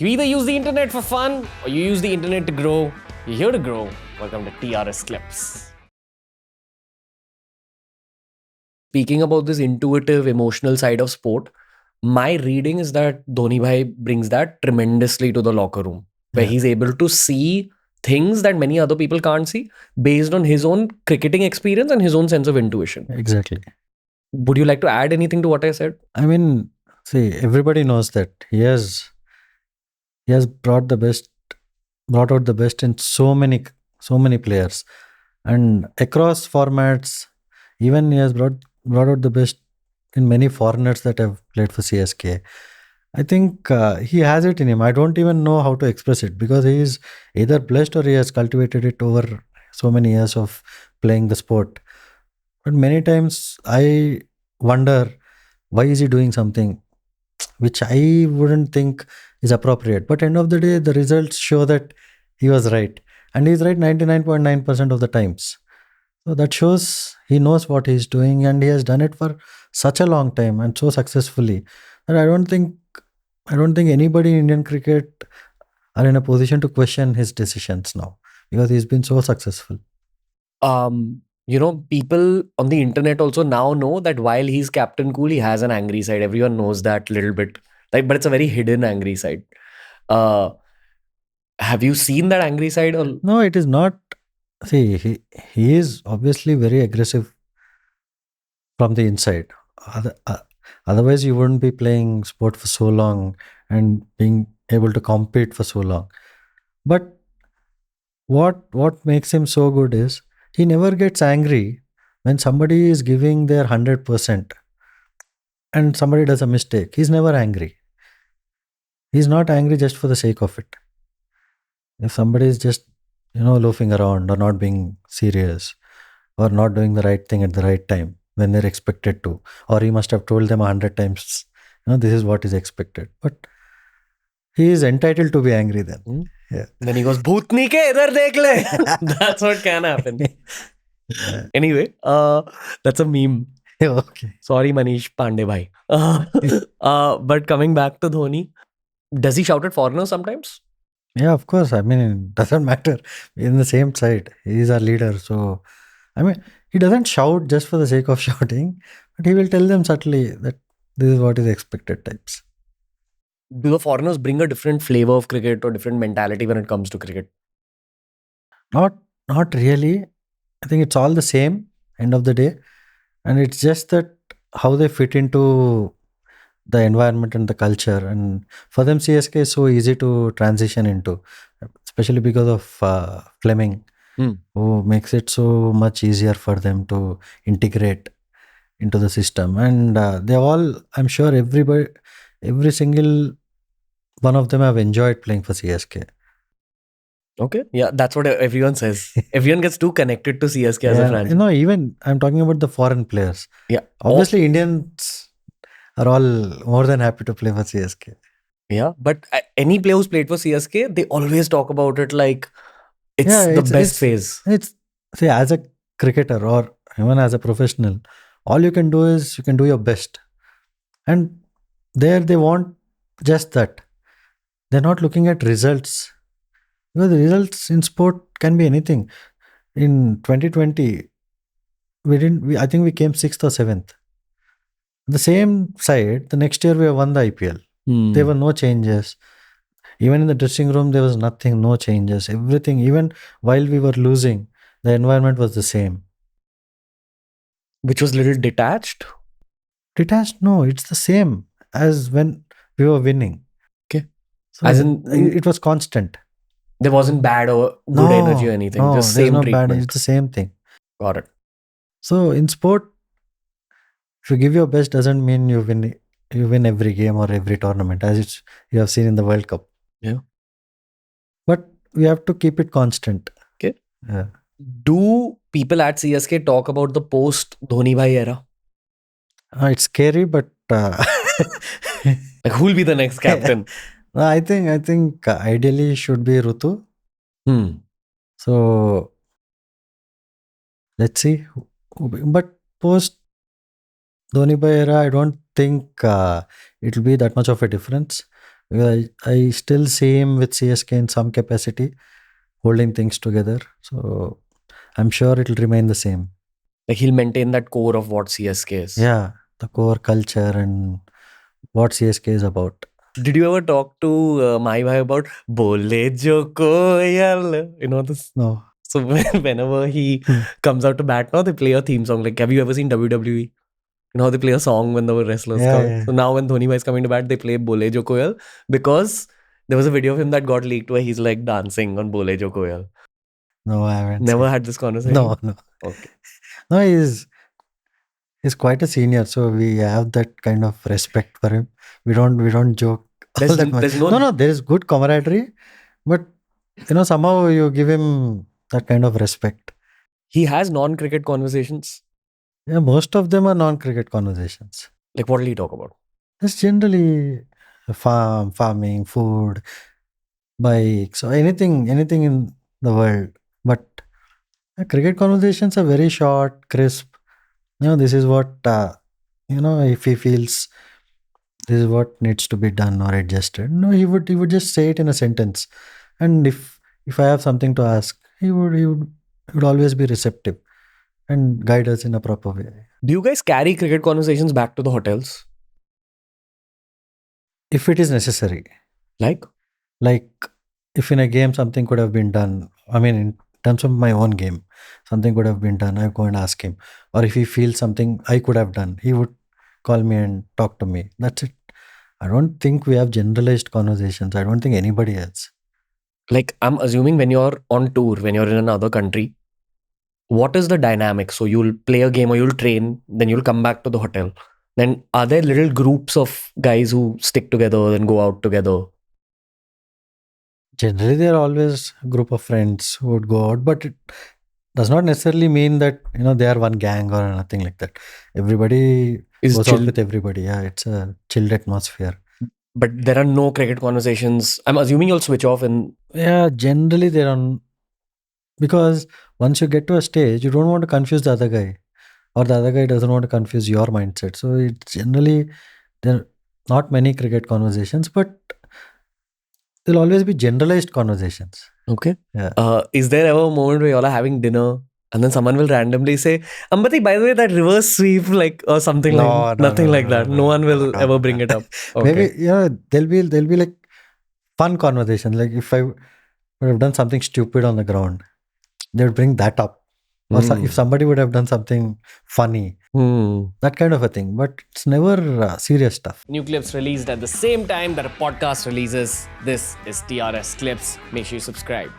You either use the internet for fun or you use the internet to grow. You're here to grow. Welcome to TRS Clips. Speaking about this intuitive, emotional side of sport, my reading is that Dhoni Bhai brings that tremendously to the locker room, where he's able to see things that many other people can't see based on his own cricketing experience and his own sense of intuition. Exactly. Would you like to add anything to what I said? I mean, see, everybody knows that he has brought out the best in so many players, and across formats. Even he has brought out the best in many foreigners that have played for CSK. I think he has it in him. I don't even know how to express it because he is either blessed or he has cultivated it over so many years of playing the sport. But many times I wonder, why is he doing something which I wouldn't think is appropriate. But end of the day, the results show that he was right. And he's right 99.9% of the times. So that shows he knows what he's doing and he has done it for such a long time and so successfully that I don't think anybody in Indian cricket are in a position to question his decisions now because he's been so successful. People on the internet also now know that while he's Captain Cool, he has an angry side. Everyone knows that little bit. But it's a very hidden angry side. Have you seen that angry side? Or No, it is not. See, he is obviously very aggressive from the inside. Otherwise, you wouldn't be playing sport for so long and being able to compete for so long. But what makes him so good is he never gets angry when somebody is giving their 100% and somebody does a mistake. He's never angry. He's not angry just for the sake of it. If somebody is just loafing around or not being serious or not doing the right thing at the right time when they're expected to, or he must have told them 100 times, this is what is expected. But he is entitled to be angry then. Yeah. Then he goes, Bhootni ke idhar dekh le. That's what can happen. Anyway, that's a meme. Okay. Sorry, Manish Pandey bhai. But coming back to Dhoni, does he shout at foreigners sometimes? Yeah, of course. I mean, it doesn't matter. We're in the same side. He's our leader. So, I mean, he doesn't shout just for the sake of shouting, but he will tell them subtly that this is what is expected types. Do the foreigners bring a different flavor of cricket or different mentality when it comes to cricket? Not really. I think it's all the same end of the day. And it's just that how they fit into the environment and the culture. And for them, CSK is so easy to transition into, especially because of Fleming, who makes it so much easier for them to integrate into the system. And they all, I'm sure every single one of them have enjoyed playing for CSK. Okay. Yeah, that's what everyone says. Everyone gets too connected to CSK as a franchise. Even I'm talking about the foreign players. Yeah. Obviously, Indians are all more than happy to play for CSK. Yeah, but any player who's played for CSK, they always talk about it like it's the best phase. See, as a cricketer or even as a professional, all you can do is you can do your best. And there they want just that. They're not looking at results. Because the results in sport can be anything. In 2020, I think we came 6th or 7th. The same side, the next year we have won the IPL. There were no changes. Even in the dressing room, there was nothing, no changes. Everything, even while we were losing, the environment was the same. Which was a little detached? Detached? No, it's the same as when we were winning. Okay. So as in, it was constant. There wasn't bad or good energy or anything. No, just there's same no treatment. bad. It's the same thing. Got it. So in sport, if you give your best, doesn't mean you win every game or every tournament, as you have seen in the World Cup. Yeah. But we have to keep it constant. Okay. Yeah. Do people at CSK talk about the post Dhoni Bhai era? It's scary, but like who'll be the next captain? I think ideally should be Rutu. So let's see. But post Dhoni Bhai era, I don't think it will be that much of a difference I still see him with CSK in some capacity, holding things together. So I'm sure it'll remain the same. Like he'll maintain that core of what CSK is. Yeah, the core culture and what CSK is about. Did you ever talk to my bhai about Bole Jo Koyal? You know this? No. So whenever he Hmm. comes out to bat now, they play a theme song. Like, have you ever seen WWE? You know how they play a song when the wrestlers Yeah, come? yeah. So now when Dhoni bhai is coming to bat, they play Bole Jo Koyal because there was a video of him that got leaked where he's like dancing on Bole Jo Koyal. No, I haven't. Never seen. had this conversation? No, no. Okay. No, he's quite a senior, so we have that kind of respect for him. We don't joke all that much. There's no, No, there is good camaraderie, but somehow you give him that kind of respect. he has non-cricket conversations. Yeah, most of them are non-cricket conversations. Like, what will he talk about? It's generally farming, food, bikes, or anything in the world. But cricket conversations are very short, crisp. This is what if he feels this is what needs to be done or adjusted. No, he would just say it in a sentence. And if I have something to ask, he would always be receptive and guide us in a proper way. Do you guys carry cricket conversations back to the hotels? If it is necessary. Like, If in a game something could have been done, I mean, in terms of my own game, something could have been done, I go and ask him. Or if he feels something I could have done, he would call me and talk to me. That's it. I don't think we have generalized conversations. I don't think anybody has. like I'm assuming when you're on tour, when you're in another country, what is the dynamic? So you'll play a game or you'll train, then you'll come back to the hotel. Then are there little groups of guys who stick together and go out together? Generally, there are always a group of friends who would go out, but it does not necessarily mean that they are one gang or nothing like that. Everybody Is goes chill, out with everybody. Yeah, it's a chilled atmosphere. but there are no cricket conversations. I'm assuming you'll switch off and Yeah, generally they're on because once you get to a stage, you don't want to confuse the other guy, or the other guy doesn't want to confuse your mindset. So it's generally there are not many cricket conversations, but there'll always be generalized conversations. okay. Yeah. Is there ever a moment where y'all are having dinner and then someone will randomly say, Ambati, by the way, that reverse sweep, like, or something like nothing like that. No one will ever bring it up. Okay. Maybe there'll be like fun conversations. Like if I would have done something stupid on the ground, they would bring that up. Or if somebody would have done something funny, that kind of a thing. But it's never serious stuff. New clips released at the same time that a podcast releases. This is TRS Clips. Make sure you subscribe.